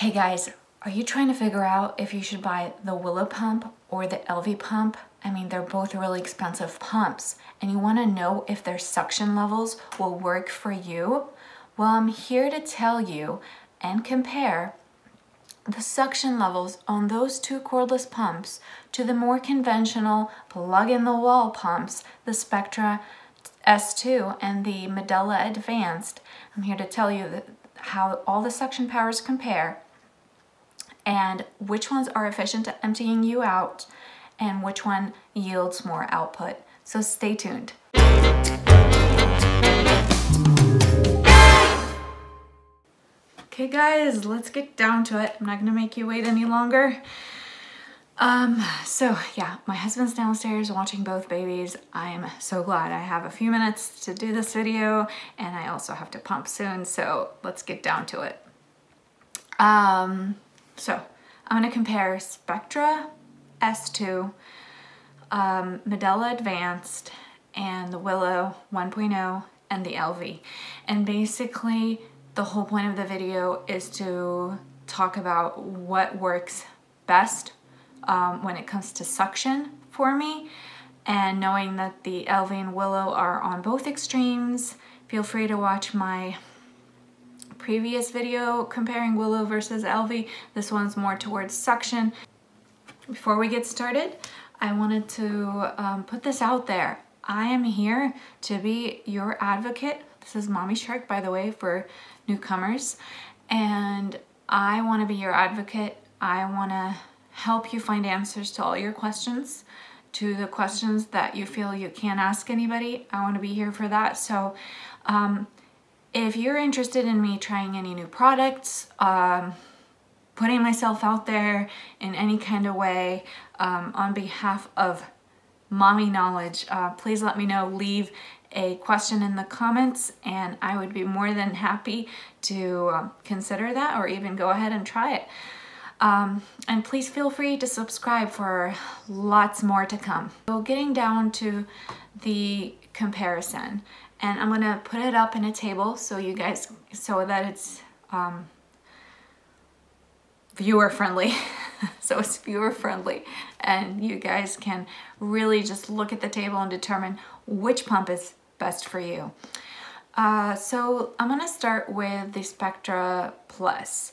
Hey guys, are you trying to figure out if you should buy the Willow pump or the Elvie pump? I mean, they're both really expensive pumps, and you want to know if their suction levels will work for you? Well, I'm here to tell you and compare the suction levels on those two cordless pumps to the more conventional plug-in-the-wall pumps, the Spectra S2 and the Medela Advanced. I'm here to tell you how all the suction powers compare and which ones are efficient at emptying you out and which one yields more output. So stay tuned. Okay guys, let's get down to it. I'm not gonna make you wait any longer. So yeah, my husband's downstairs watching both babies. I'm so glad I have a few minutes to do this video, and I also have to pump soon, so let's get down to it. So I'm gonna compare Spectra S2, Medela Advanced, and the Willow 1.0 and the Elvie. And basically the whole point of the video is to talk about what works best when it comes to suction for me, and knowing that the Elvie and Willow are on both extremes. Feel free to watch my previous video comparing Willow versus Elvie. This one's more towards suction. Before we get started, I wanted to put this out there. I am here to be your advocate. This is Mommy Shark, by the way, for newcomers, and I want to be your advocate. I want to help you find answers to all your questions, to the questions that you feel you can't ask anybody. I want to be here for that. So if you're interested in me trying any new products, putting myself out there in any kind of way on behalf of mommy knowledge, please let me know. Leave a question in the comments and I would be more than happy to consider that, or even go ahead and try it. And please feel free to subscribe for lots more to come. So getting down to the comparison, and I'm gonna put it up in a table so you guys, so that it's viewer friendly. So it's viewer friendly and you guys can really just look at the table and determine which pump is best for you. So I'm gonna start with the Spectra Plus.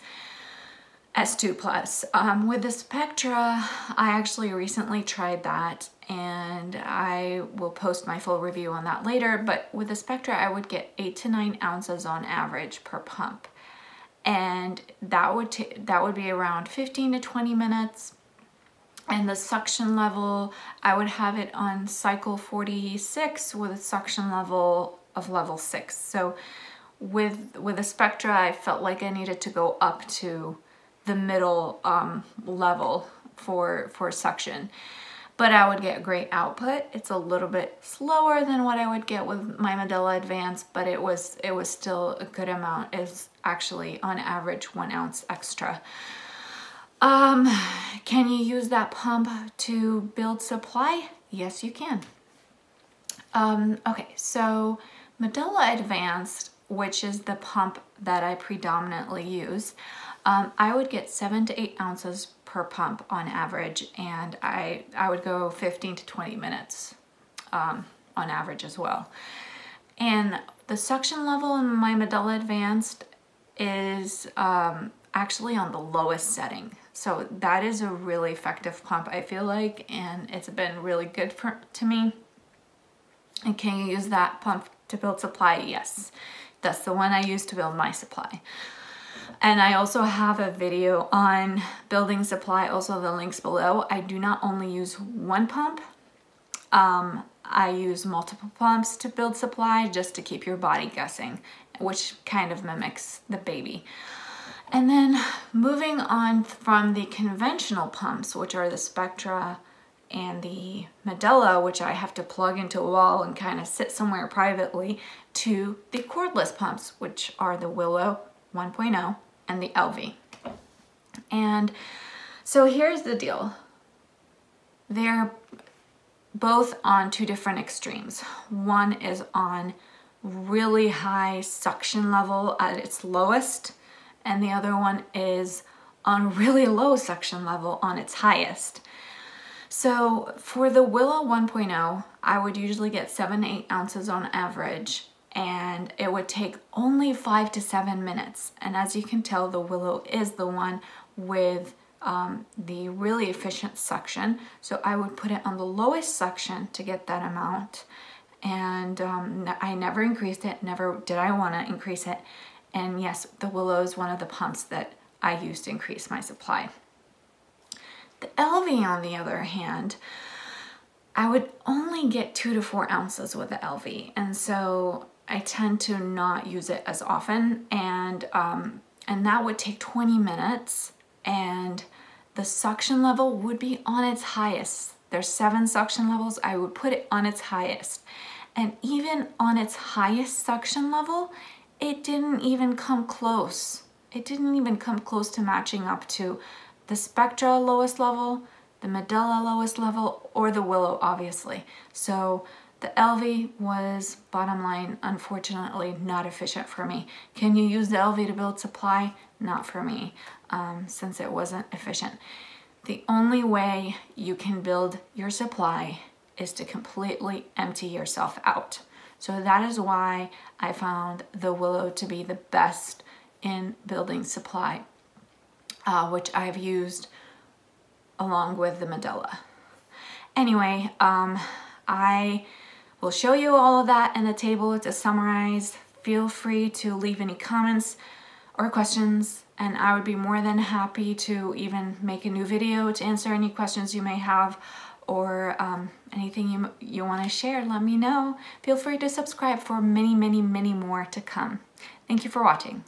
S2 Plus. With the Spectra, I actually recently tried that, and I will post my full review on that later, but with the Spectra I would get 8 to 9 ounces on average per pump, and that would be around 15 to 20 minutes. And the suction level, I would have it on cycle 46 with a suction level of level 6. So with the Spectra, I felt like I needed to go up to the middle level for suction, but I would get great output. It's a little bit slower than what I would get with my Medela Advanced, but it was still a good amount. It's actually on average 1 ounce extra. Can you use that pump to build supply? Yes, you can. Okay, so Medela Advanced, which is the pump that I predominantly use, I would get 7 to 8 ounces per pump on average, and I would go 15 to 20 minutes on average as well. And the suction level in my Medela Advanced is actually on the lowest setting. So that is a really effective pump, I feel like, and it's been really good to me. And can you use that pump to build supply? Yes, that's the one I use to build my supply. And I also have a video on building supply, also the links below. I do not only use one pump, I use multiple pumps to build supply just to keep your body guessing, which kind of mimics the baby. And then moving on from the conventional pumps, which are the Spectra and the Medela, which I have to plug into a wall and kind of sit somewhere privately, to the cordless pumps, which are the Willow 1.0 and the Elvie. And so here's the deal. They're both on two different extremes. One is on really high suction level at its lowest, and the other one is on a really low suction level on its highest. So for the Willow 1.0, I would usually get 7 to 8 ounces on average, and it would take only 5 to 7 minutes. And as you can tell, the Willow is the one with the really efficient suction. So I would put it on the lowest suction to get that amount. And I never increased it, never did I want to increase it. And yes, the Willow is one of the pumps that I use to increase my supply. The Elvie, on the other hand, I would only get 2 to 4 ounces with the Elvie, and so I tend to not use it as often, and that would take 20 minutes, and the suction level would be on its highest. There's 7 suction levels. I would put it on its highest, and even on its highest suction level, it didn't even come close. It didn't even come close to matching up to the Spectra lowest level, the Medela lowest level, or the Willow, obviously. So the Elvie was, bottom line, unfortunately not efficient for me. Can you use the Elvie to build supply? Not for me, since it wasn't efficient. The only way you can build your supply is to completely empty yourself out. So that is why I found the Willow to be the best in building supply, which I've used along with the Medela. Anyway, I will show you all of that in the table to summarize. Feel free to leave any comments or questions, and I would be more than happy to even make a new video to answer any questions you may have, or anything you want to share, let me know. Feel free to subscribe for many, many, many more to come. Thank you for watching.